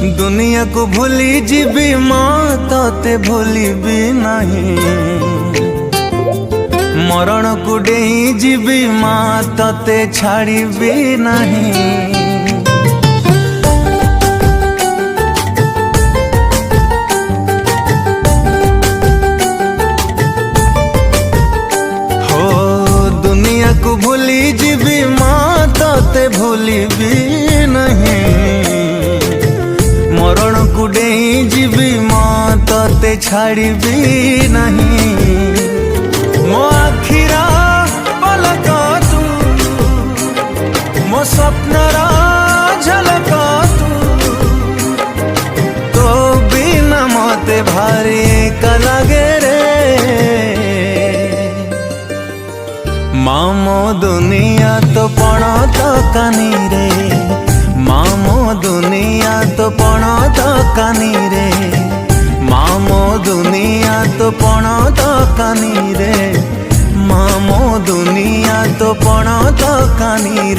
दुनिया को भूली जीवी माँ तोते भूलिबी नहीं। मरण को डेई जीवी माँ तोते छाड़बी नहीं। को भूली जीवी माँ तोते भूलिबी नहीं। मरण को डेई जीवी माँ तोते छाड़बी नहीं। मो आखिरा पलक तू, मो स्वप्नरा झलक तू, तो बिना मते भारी एका लागे रे। मामो दुनिया तो पण तो कानी रे, मामो दुनिया तो पण तो कानी रे, मामो दुनिया तो पण तो कानी रे, मामो दुनिया तो पण तो कानी